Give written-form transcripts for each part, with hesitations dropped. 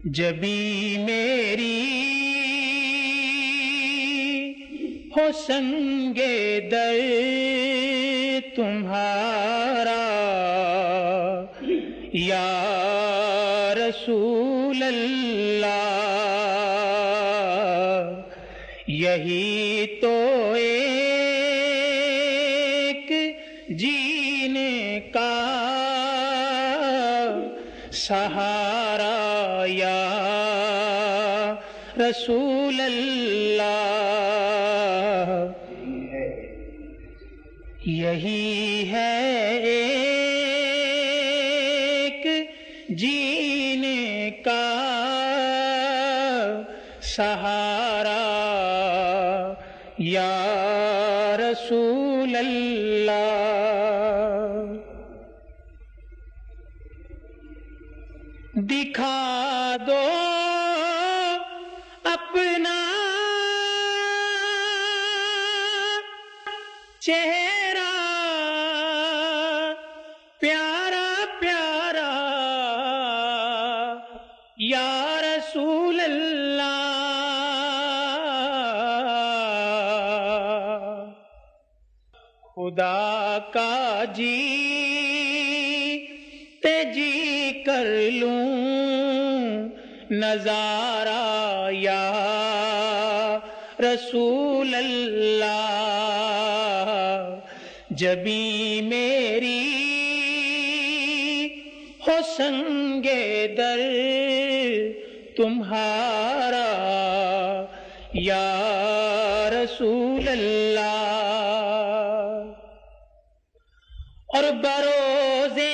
جبھی میری ہو سنگ در تمہارا یا رسول اللہ، یہی تو ایک جینے کا سہارا یا رسول اللہ، یہی ہے ایک جینے کا سہارا یا رسول اللہ۔ دکھا دو اپنا چہرہ پیارا پیارا یا رسول اللہ، خدا کا جی جی کر لوں نظارہ یا رسول اللہ، جبھی میری ہو سنگ در تمہارا یا رسول اللہ۔ اور بروزے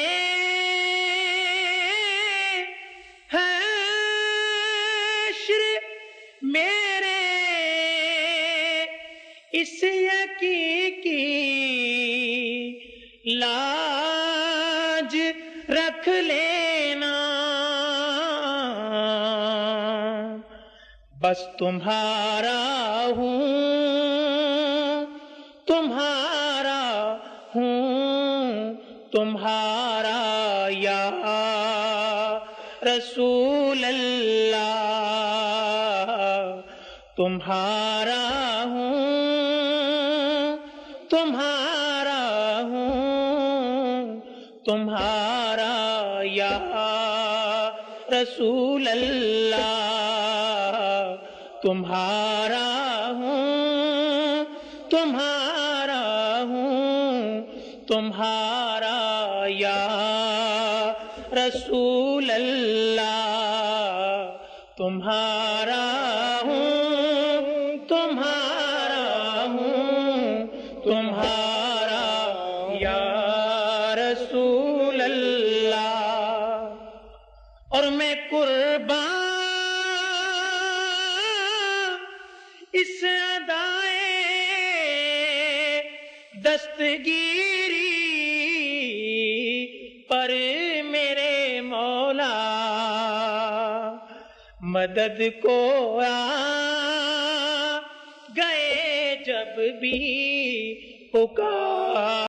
میرے اس یقین کی لاج رکھ لینا، بس تمہارا ہوں تمہارا ہوں تمہارا یا رسول اللہ، تمہارا ہوں تمہارا ہوں تمہارا یا رسول اللہ، تمہارا ہوں تمہارا ہوں تمہارا یا رسول اللہ، تمہارا تمہارا یا رسول اللہ۔ اور میں قربان اس ادائے دستگیری پر میرے مولا، مدد کو آ گئے جب بھی پکار